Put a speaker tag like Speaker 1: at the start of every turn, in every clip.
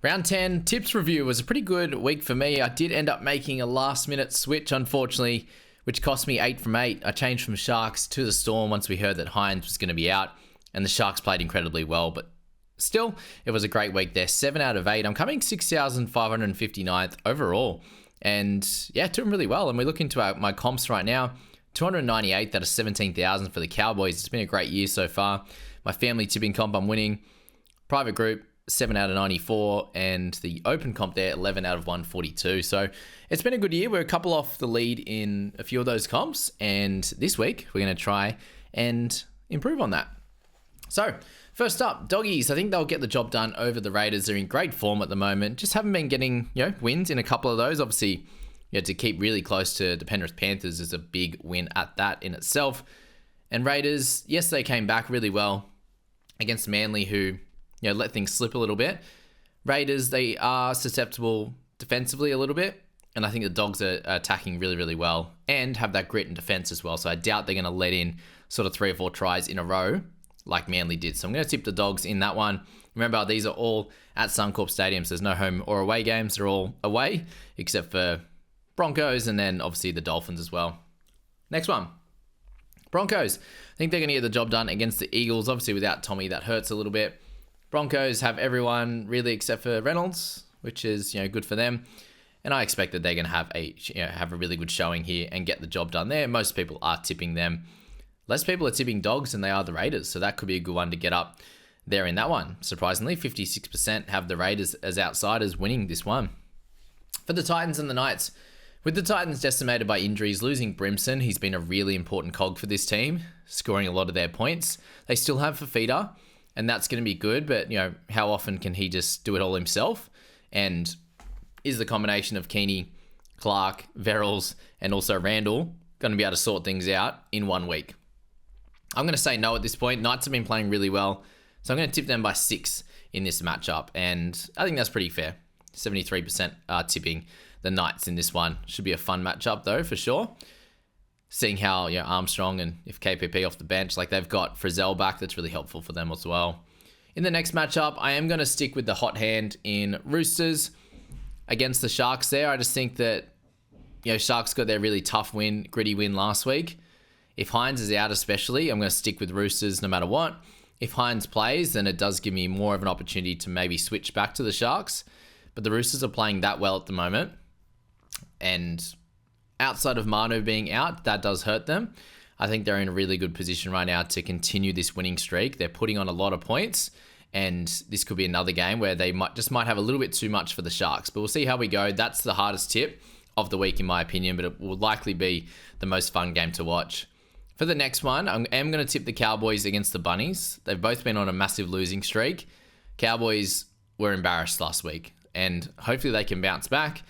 Speaker 1: Round 10 tips review was a pretty good week for me. I did end up making a last minute switch, unfortunately, which cost me 8 from 8. I changed from Sharks to the Storm once we heard that Hines was going to be out, and the Sharks played incredibly well, but still, it was a great week there. 7 out of 8. I'm coming 6,559th overall, and yeah, doing really well. And we look into my comps right now. 298 out of 17,000 for the Cowboys. It's been a great year so far. My family tipping comp, I'm winning. Private group, 7 out of 94, and the open comp there, 11 out of 142. So it's been a good year. We're a couple off the lead in a few of those comps, and this week we're going to try and improve on that. So first up, doggies. I think they'll get the job done over the Raiders. They're in great form at the moment. Just haven't been getting wins in a couple of those. Obviously, to keep really close to the Penrith Panthers is a big win at that in itself. And Raiders, yes, they came back really well against Manly, who let things slip a little bit. Raiders, they are susceptible defensively a little bit, and I think the Dogs are attacking really, really well and have that grit and defense as well. So I doubt they're going to let in sort of 3 or 4 tries in a row like Manly did. So I'm going to tip the Dogs in that one. Remember, these are all at Suncorp Stadium, so there's no home or away games. They're all away, except for Broncos and then obviously the Dolphins as well. Next one, Broncos. I think they're going to get the job done against the Eagles. Obviously, without Tommy, that hurts a little bit. Broncos have everyone really except for Reynolds, which is good for them. And I expect that they're going to have a really good showing here and get the job done there. Most people are tipping them. Less people are tipping Dogs than they are the Raiders, so that could be a good one to get up there in that one. Surprisingly, 56% have the Raiders as outsiders winning this one. For the Titans and the Knights, with the Titans decimated by injuries, losing Brimson, he's been a really important cog for this team, scoring a lot of their points. They still have Fafita, and that's going to be good, but how often can he just do it all himself? And is the combination of Keeney, Clark, Verrills, and also Randall going to be able to sort things out in 1 week? I'm going to say no at this point. Knights have been playing really well, so I'm going to tip them by 6 in this matchup, and I think that's pretty fair. 73% are tipping the Knights in this one. Should be a fun matchup though, for sure. Seeing how Armstrong and if KPP off the bench, like they've got Frizzell back, that's really helpful for them as well. In the next matchup, I am going to stick with the hot hand in Roosters against the Sharks there. I just think that Sharks got their really tough win, gritty win last week. If Hines is out especially, I'm going to stick with Roosters no matter what. If Hines plays, then it does give me more of an opportunity to maybe switch back to the Sharks. But the Roosters are playing that well at the moment. And outside of Manu being out, that does hurt them. I think they're in a really good position right now to continue this winning streak. They're putting on a lot of points, and this could be another game where they might have a little bit too much for the Sharks. But we'll see how we go. That's the hardest tip of the week in my opinion, but it will likely be the most fun game to watch. For the next one, I am going to tip the Cowboys against the Bunnies. They've both been on a massive losing streak. Cowboys were embarrassed last week, and hopefully they can bounce back.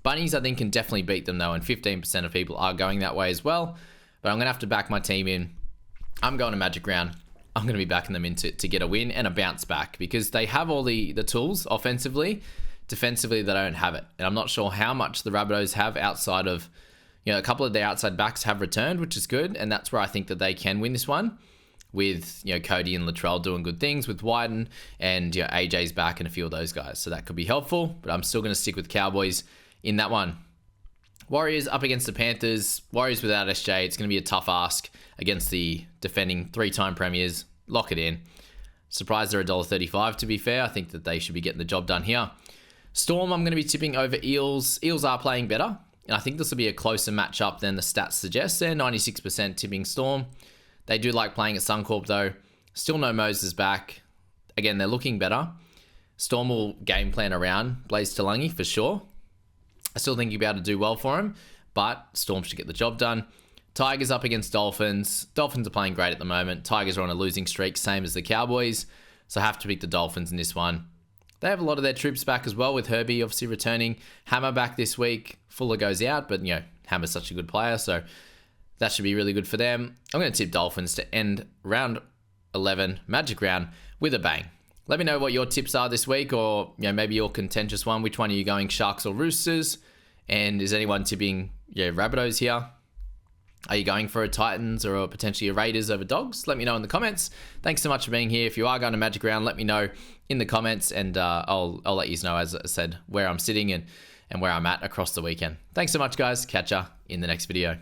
Speaker 1: Bunnies, I think, can definitely beat them, though, and 15% of people are going that way as well. But I'm going to have to back my team in. I'm going to Magic Round. I'm going to be backing them in to get a win and a bounce back because they have all the tools offensively. Defensively, they don't have it. And I'm not sure how much the Rabbitohs have outside of, a couple of their outside backs have returned, which is good. And that's where I think that they can win this one with, Cody and Latrell doing good things with Wyden and, AJ's back and a few of those guys. So that could be helpful, but I'm still going to stick with Cowboys in that one. Warriors up against the Panthers. Warriors without SJ. It's going to be a tough ask against the defending 3-time premiers. Lock it in. Surprised they're $1.35 to be fair. I think that they should be getting the job done here. Storm, I'm going to be tipping over Eels. Eels are playing better, and I think this will be a closer matchup than the stats suggest. They're 96% tipping Storm. They do like playing at Suncorp though. Still no Moses back. Again, they're looking better. Storm will game plan around Blaze Talangi for sure. I still think you'll be able to do well for him, but Storm should get the job done. Tigers up against Dolphins. Dolphins are playing great at the moment. Tigers are on a losing streak, same as the Cowboys, so I have to pick the Dolphins in this one. They have a lot of their troops back as well, with Herbie obviously returning. Hammer back this week. Fuller goes out, but Hammer's such a good player, so that should be really good for them. I'm going to tip Dolphins to end round 11, Magic Round, with a bang. Let me know what your tips are this week, or maybe your contentious one. Which one are you going, Sharks or Roosters? And is anyone tipping Rabbitohs here? Are you going for a Titans or potentially a Raiders over Dogs? Let me know in the comments. Thanks so much for being here. If you are going to Magic Round, let me know in the comments, and I'll let you know, as I said, where I'm sitting and where I'm at across the weekend. Thanks so much, guys. Catch ya in the next video.